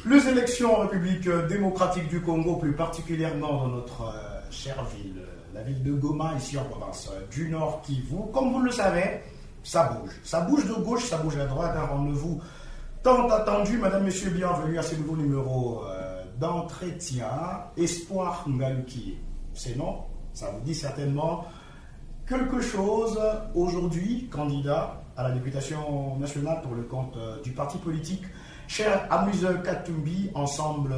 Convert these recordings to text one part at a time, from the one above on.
Les élections en République démocratique du Congo, plus particulièrement dans notre chère ville, la ville de Goma, ici en province du Nord Kivu. Comme vous le savez, ça bouge. Ça bouge de gauche, ça bouge à droite. Un rendez-vous tant attendu. Madame, Monsieur, bienvenue à ce nouveau numéro d'entretien. Espoir Ngaluki. C'est non, ça vous dit certainement quelque chose. Aujourd'hui, candidat à la députation nationale pour le compte du parti politique Cher Amuse Katumbi, Ensemble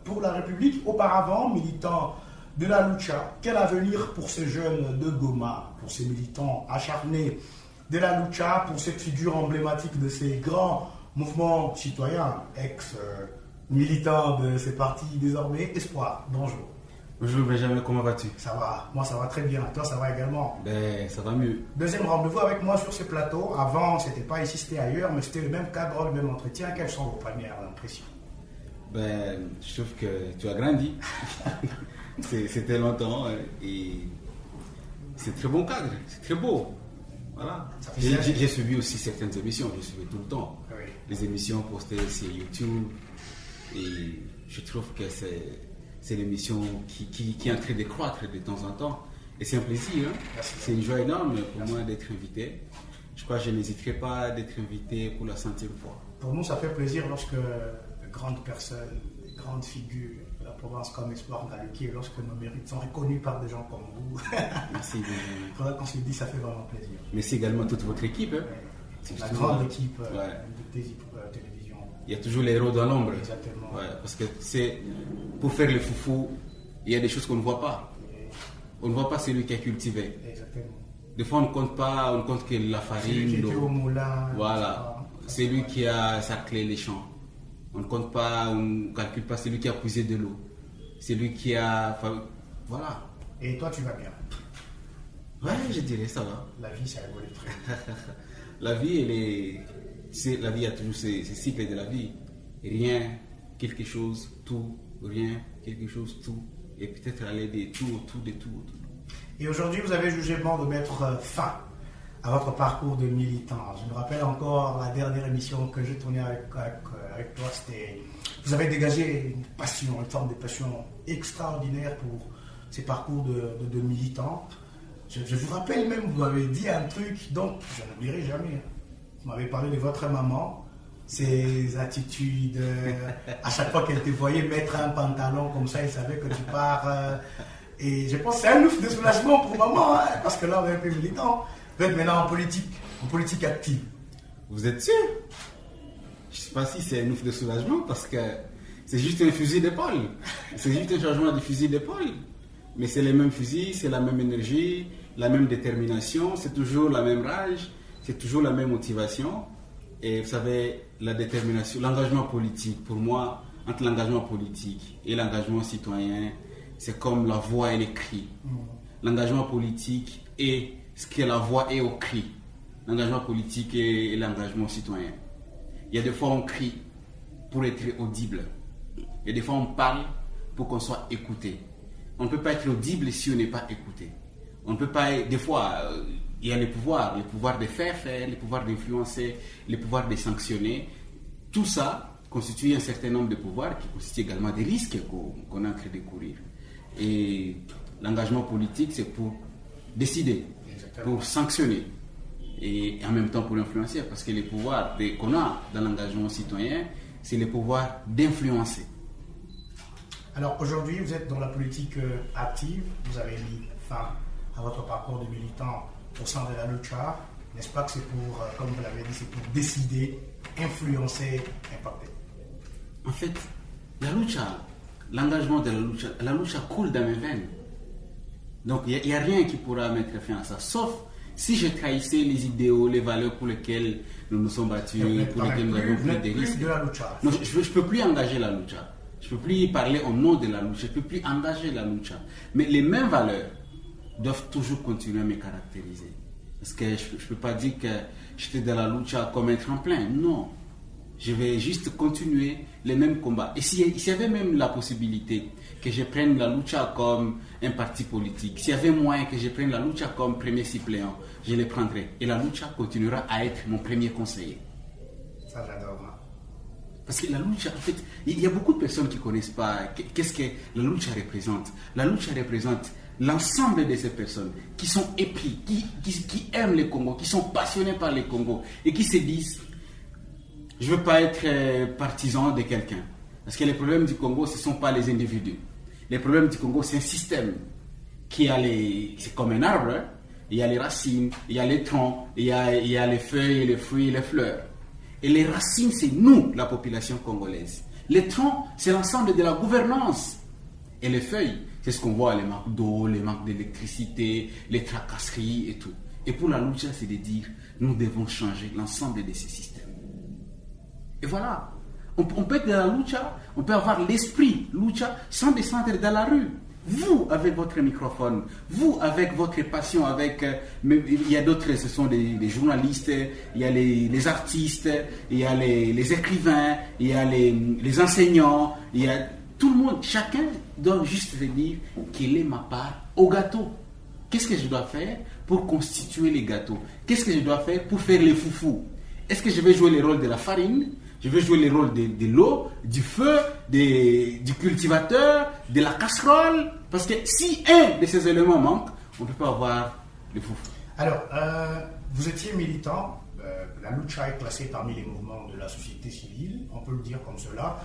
pour la République. Auparavant, militant de la Lucha. Quel avenir pour ces jeunes de Goma, pour ces militants acharnés de la Lucha, pour cette figure emblématique de ces grands mouvements citoyens, ex-militants de ces partis désormais. Espoir, bonjour. Bonjour Benjamin, comment vas-tu? Ça va, moi ça va très bien, toi ça va également? Ben, ça va mieux. Deuxième rendez-vous avec moi sur ce plateau. Avant, c'était pas ici, c'était ailleurs, mais c'était le même cadre, le même entretien. Quelles sont vos premières impressions? Ben, je trouve que tu as grandi. C'était longtemps et c'est très bon cadre, c'est très beau. Voilà. J'ai suivi aussi certaines émissions, je suivais tout le temps. Oui. Les émissions postées sur YouTube et je trouve que c'est l'émission qui est en train de croître de temps en temps. Et c'est un plaisir, hein? C'est une joie énorme pour moi d'être invité. Je crois que je n'hésiterai pas d'être invité pour la 100e fois. Pour nous, ça fait plaisir lorsque de grandes personnes, de grandes figures de la province comme Espoir Ngaluki, lorsque nos mérites sont reconnus par des gens comme vous. Merci. Il faudra qu'on se le dise, ça fait vraiment plaisir. Merci également à toute votre équipe. Hein? C'est la grande équipe de télévision. Il y a toujours les héros dans l'ombre. Exactement. Ouais, parce que c'est pour faire le foufou, il y a des choses qu'on ne voit pas. On ne voit pas celui qui a cultivé. Exactement. Des fois, on ne compte pas, on compte que la farine. Celui qui était au moulin. Voilà. C'est lui qui a saclé les champs. On ne compte pas, on ne calcule pas celui qui a puisé de l'eau. C'est lui qui a. Voilà. Et toi, tu vas bien? Ouais, je dirais ça va. La vie, ça évolue très vite. La vie, elle est. La vie a toujours ces cycles de la vie. Rien, quelque chose, tout, rien, quelque chose, tout. Et peut-être aller des tout autour, des tout autour. Et aujourd'hui, vous avez jugé bon de mettre fin à votre parcours de militant. Je me rappelle encore la dernière émission que j'ai tournée avec toi, c'était. Vous avez dégagé une passion, une forme de passion extraordinaire pour ces parcours de militants. Je vous rappelle même, vous m'avez dit un truc, donc je n'oublierai jamais. Vous m'avez parlé de votre maman, ses attitudes. À chaque fois qu'elle te voyait mettre un pantalon comme ça, elle savait que tu pars. Et je pense que c'est un ouf de soulagement pour maman, hein, parce que là, on est un peu militant. Vous êtes maintenant en politique active. Vous êtes sûr? Je ne sais pas si c'est un ouf de soulagement, parce que c'est juste un fusil d'épaule. C'est juste un changement de fusil d'épaule. Mais c'est les mêmes fusils, c'est la même énergie, la même détermination, c'est toujours la même rage, c'est toujours la même motivation. Et vous savez, la détermination, l'engagement politique, pour moi, entre l'engagement politique et l'engagement citoyen, c'est comme la voix et les cris. L'engagement politique est ce que la voix est au cri. L'engagement politique et l'engagement citoyen. Il y a des fois on crie pour être audible. Il y a des fois on parle pour qu'on soit écouté. On ne peut pas être audible si on n'est pas écouté. On ne peut pas. Des fois, il y a les pouvoirs de faire, les pouvoirs d'influencer, les pouvoirs de sanctionner. Tout ça constitue un certain nombre de pouvoirs qui constituent également des risques qu'on est en train de courir. Et l'engagement politique, c'est pour décider, pour sanctionner et en même temps pour influencer, parce que les pouvoirs qu'on a dans l'engagement citoyen, c'est les pouvoirs d'influencer. Alors aujourd'hui, vous êtes dans la politique active, vous avez mis fin à votre parcours de militant au sein de la Lucha. N'est-ce pas que c'est pour, comme vous l'avez dit, c'est pour décider, influencer, impacter? En fait, la Lucha, l'engagement de la Lucha coule dans mes veines. Donc il n'y a rien qui pourra mettre fin à ça, sauf si je trahissais les idéaux, les valeurs pour lesquelles nous nous sommes battus, pour lesquelles nous avons pris des risques. De la Lucha. Non, je ne peux plus engager la Lucha. Je ne peux plus parler au nom de la Lucha. Je ne peux plus engager la Lucha. Mais les mêmes valeurs doivent toujours continuer à me caractériser. Parce que je ne peux pas dire que j'étais dans la Lucha comme un tremplin. Non. Je vais juste continuer les mêmes combats. Et s'il y avait même la possibilité que je prenne la Lucha comme un parti politique, s'il y avait moyen que je prenne la Lucha comme premier suppléant, je les prendrai. Et la Lucha continuera à être mon premier conseiller. Ça, j'adore. Hein. Parce que la lucha, en fait, il y a beaucoup de personnes qui ne connaissent pas qu'est-ce que la lucha représente. La lucha représente l'ensemble de ces personnes qui sont épris, qui aiment le Congo, qui sont passionnés par le Congo et qui se disent je ne veux pas être partisan de quelqu'un. Parce que les problèmes du Congo, ce ne sont pas les individus. Les problèmes du Congo, c'est un système qui a c'est comme un arbre. Hein. Il y a les racines, il y a les troncs, il y a les feuilles, les fruits, les fleurs. Et les racines, c'est nous, la population congolaise. Les troncs, c'est l'ensemble de la gouvernance. Et les feuilles, c'est ce qu'on voit, les manques d'eau, les manques d'électricité, les tracasseries et tout. Et pour la lucha, c'est de dire, nous devons changer l'ensemble de ces systèmes. Et voilà. On peut être dans la lucha, on peut avoir l'esprit lucha sans descendre dans la rue. Vous, avec votre microphone, vous, avec votre passion, il y a d'autres, ce sont des journalistes, il y a les artistes, il y a les écrivains, il y a les enseignants, il y a tout le monde. Chacun doit juste se dire quelle est ma part au gâteau. Qu'est-ce que je dois faire pour constituer les gâteaux? Qu'est-ce que je dois faire pour faire les foufous? Est-ce que je vais jouer le rôle de la farine? Je vais jouer le rôle de l'eau, du feu, du cultivateur, de la casserole. Parce que si un de ces éléments manque, on ne peut pas avoir le foufou. Alors, vous étiez militant. La lucha est classée parmi les mouvements de la société civile, on peut le dire comme cela.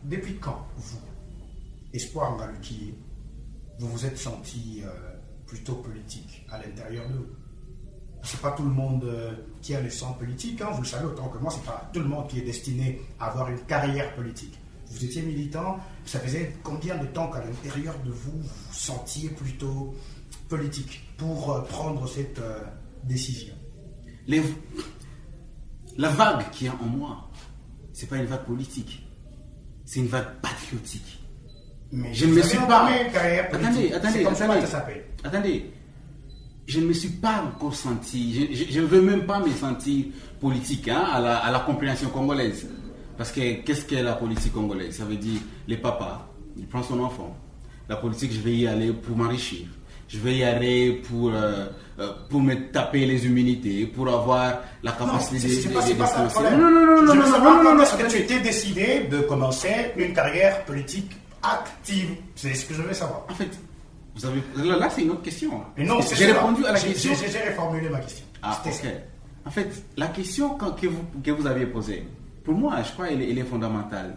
Depuis quand, vous, Espoir Ngalukiye, vous vous êtes senti plutôt politique à l'intérieur de vous? C'est pas tout le monde qui a le sang politique, hein. Vous le savez autant que moi, c'est pas tout le monde qui est destiné à avoir une carrière politique. Vous étiez militant, ça faisait combien de temps qu'à l'intérieur de vous, vous vous sentiez plutôt politique pour prendre cette décision? La vague qui est en moi, c'est pas une vague politique, c'est une vague patriotique. Mais je ne me suis pas... Attendez. Je ne me suis pas encore senti, je ne veux même pas me sentir politique à la compréhension congolaise. Parce que qu'est-ce qu'est la politique congolaise? Ça veut dire les papas, il prend son enfant. La politique, je vais y aller pour m'enrichir. Je vais y aller pour me taper les humilités, pour avoir la capacité de... Non, est-ce que tu étais décidé de commencer une carrière politique active? C'est ce que je veux savoir. En fait, vous avez... là c'est une autre question. Non, j'ai répondu à la question. J'ai reformulé ma question. Ah, ok. En fait, la question que vous aviez posée, pour moi, je crois qu'elle est fondamentale.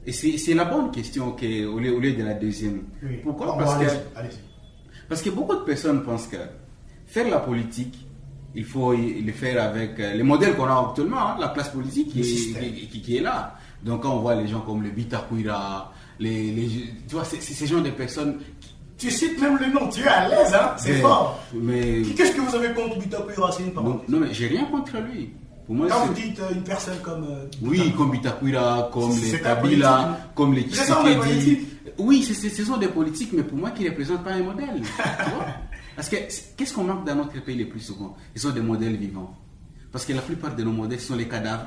Et c'est la bonne question au lieu de la deuxième. Oui. Pourquoi? Allez-y. Parce que beaucoup de personnes pensent que faire la politique, il faut le faire avec les modèles qu'on a actuellement, la classe politique qui est là. Donc quand on voit les gens comme le Bitakwira, tu vois, c'est ces gens de personnes... Tu cites même le nom, tu es à l'aise, hein? C'est fort. Mais... Qu'est-ce que vous avez contre Bitakwira? C'est une parole. Non, mais j'ai rien contre lui. Pour moi, quand vous dites une personne comme... oui, comme Bitakwira, comme les Kabila, comme les Tshisekedi. Oui, ce sont des politiques, mais pour moi, qui ne représentent pas un modèle. Tu vois? Parce que qu'est-ce qu'on manque dans notre pays le plus souvent? Ils sont des modèles vivants. Parce que la plupart de nos modèles sont les cadavres.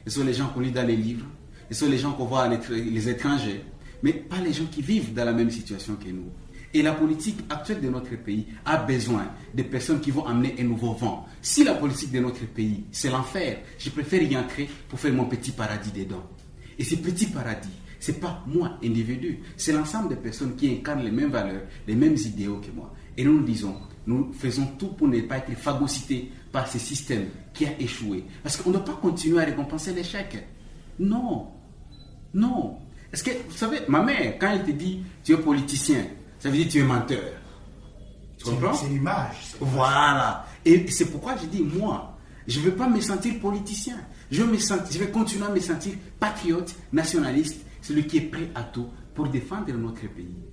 Ce sont les gens qu'on lit dans les livres. Ce sont les gens qu'on voit les étrangers. Mais pas les gens qui vivent dans la même situation que nous. Et la politique actuelle de notre pays a besoin de personnes qui vont amener un nouveau vent. Si la politique de notre pays, c'est l'enfer, je préfère y entrer pour faire mon petit paradis dedans. Et ce petit paradis, ce n'est pas moi, individu, c'est l'ensemble des personnes qui incarnent les mêmes valeurs, les mêmes idéaux que moi. Et nous disons, nous faisons tout pour ne pas être phagocytés par ce système qui a échoué. Parce qu'on ne doit pas continuer à récompenser l'échec. Non. Est-ce que, vous savez, ma mère, quand elle te dit tu es politicien, ça veut dire tu es menteur. Tu comprends? C'est l'image. Voilà. Et c'est pourquoi je dis, moi, je ne veux pas me sentir politicien. Je vais continuer à me sentir patriote, nationaliste, celui qui est prêt à tout pour défendre notre pays.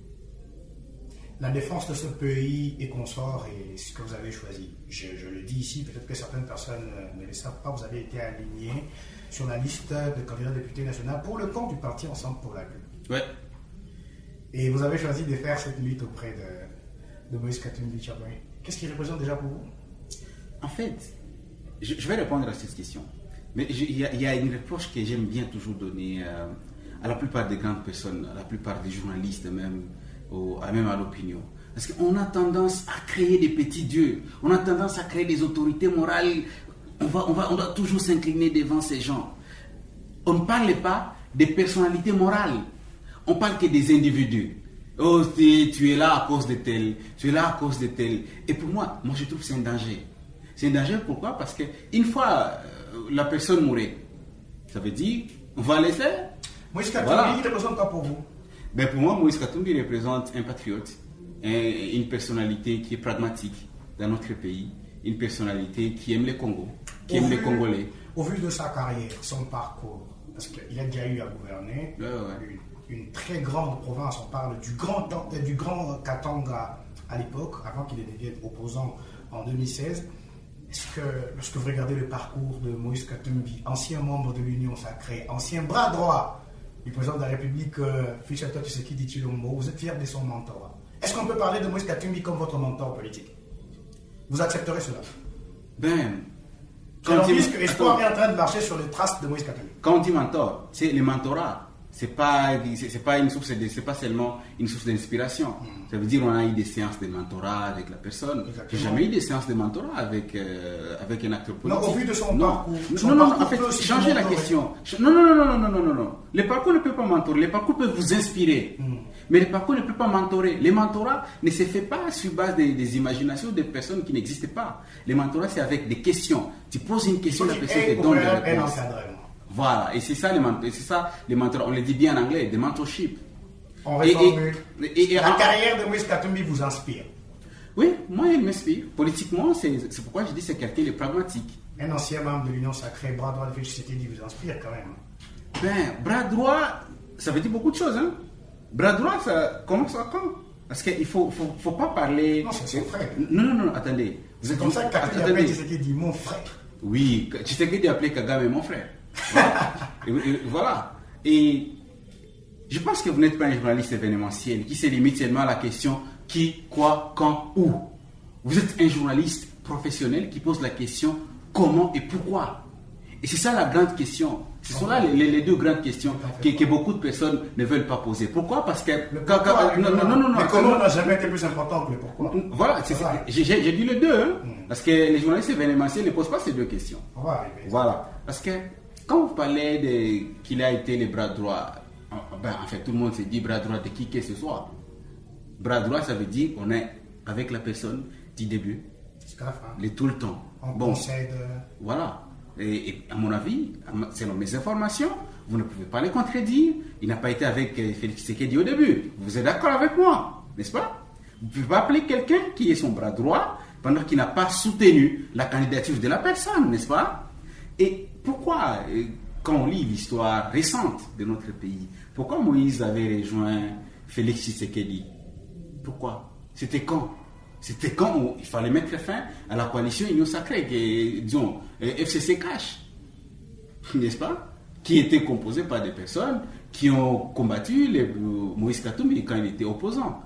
La défense de ce pays et consort est ce que vous avez choisi. Je le dis ici, peut-être que certaines personnes ne le savent pas, vous avez été aligné sur la liste de candidats députés nationaux pour le compte du parti Ensemble pour la République. Ouais. Et vous avez choisi de faire cette lutte auprès de Moïse Katumbi Tchaboué. Qu'est-ce qu'il représente déjà pour vous? En fait, je vais répondre à cette question. Mais il y a une reproche que j'aime bien toujours donner à la plupart des grandes personnes, à la plupart des journalistes même à l'opinion. Parce qu'on a tendance à créer des petits dieux, on a tendance à créer des autorités morales, on doit toujours s'incliner devant ces gens. on ne parle pas des personnalités morales. On parle que des individus. Oh, tu es là à cause de tel, tu es là à cause de tel. Et pour moi je trouve que c'est un danger. C'est un danger pourquoi? Parce qu'une fois la personne mourait, ça veut dire on va laisser. Moïse Katumbi, il représente quoi pour vous? Ben pour moi, Moïse Katumbi représente un patriote, une personnalité qui est pragmatique dans notre pays, une personnalité qui aime le Congo, qui aime les Congolais. Au vu de sa carrière, son parcours, parce qu'il a déjà eu à gouverner une très grande province, on parle du grand Katanga à l'époque, avant qu'il ne devienne opposant en 2016. Est-ce que, lorsque vous regardez le parcours de Moïse Katumbi, ancien membre de l'Union sacrée, ancien bras droit du président de la République, Félix Tshisekedi Tshilombo, vous êtes fier de son mentorat? Est-ce qu'on peut parler de Moïse Katumbi comme votre mentor politique? Vous accepterez cela? Quand on dit que l'espoir est en train de marcher sur les traces de Moïse Katumbi. Quand on dit mentor, c'est le mentorat. C'est pas une source, c'est pas seulement une source d'inspiration. Ça veut dire on a eu des séances de mentorat avec la personne. J'ai jamais eu des séances de mentorat avec un acteur politique. Non, au vu de son parcours. Non, en fait, changez la question. Non. Le parcours ne peut pas mentorer. Le parcours peut vous inspirer. Mais le parcours ne peut pas mentorer. Le mentorat ne se fait pas sur base des imaginations des personnes qui n'existent pas. Le mentorat, c'est avec des questions. Tu poses une question, la personne te donne des réponses. Voilà, et c'est ça les mentors. On le dit bien en anglais, des mentorship. On reformule. La carrière de Moïse Katumbi vous inspire? Oui, moi il m'inspire. Politiquement, c'est pourquoi je dis que c'est quelqu'un de pragmatique. Un ancien membre de l'Union sacrée, bras droit de Félix Tshisekedi vous inspire quand même. Bras droit, ça veut dire beaucoup de choses. Hein. Bras droit, ça commence à quand? Parce qu'il ne faut pas parler... Non, c'est son frère. Non, attendez. C'est comme ça que Katumbi appelle Tshisekedi mon frère. Oui, Tshisekedi appelé Kagame mon frère. Voilà. Et je pense que vous n'êtes pas un journaliste événementiel qui se limite seulement à la question qui, quoi, quand, où. Vous êtes un journaliste professionnel qui pose la question comment et pourquoi. Et c'est ça la grande question. Ce sont là les deux grandes questions que beaucoup de personnes ne veulent pas poser. Pourquoi? Parce que... Non. Mais comment n'a jamais été plus important que le pourquoi? Voilà, j'ai dit les deux. Hein, parce que les journalistes événementiels ne posent pas ces deux questions. Voilà. Parce que quand vous parlez qu'il a été le bras droit, en fait tout le monde se dit bras droit de qui que ce soit. Bras droit, ça veut dire qu'on est avec la personne du début, tout le temps. On concède. Voilà. Et à mon avis, selon mes informations, vous ne pouvez pas les contredire. Il n'a pas été avec Félix Tshisekedi au début. Vous êtes d'accord avec moi, n'est-ce pas? Vous ne pouvez pas appeler quelqu'un qui est son bras droit pendant qu'il n'a pas soutenu la candidature de la personne, n'est-ce pas? Et pourquoi, quand on lit l'histoire récente de notre pays, pourquoi Moïse avait rejoint Félix Tshisekedi? Pourquoi? C'était quand? C'était quand il fallait mettre fin à la coalition Union Sacrée, disons, FCC Cash, n'est-ce pas? Qui était composée par des personnes qui ont combattu Moïse Katumbi quand il était opposant.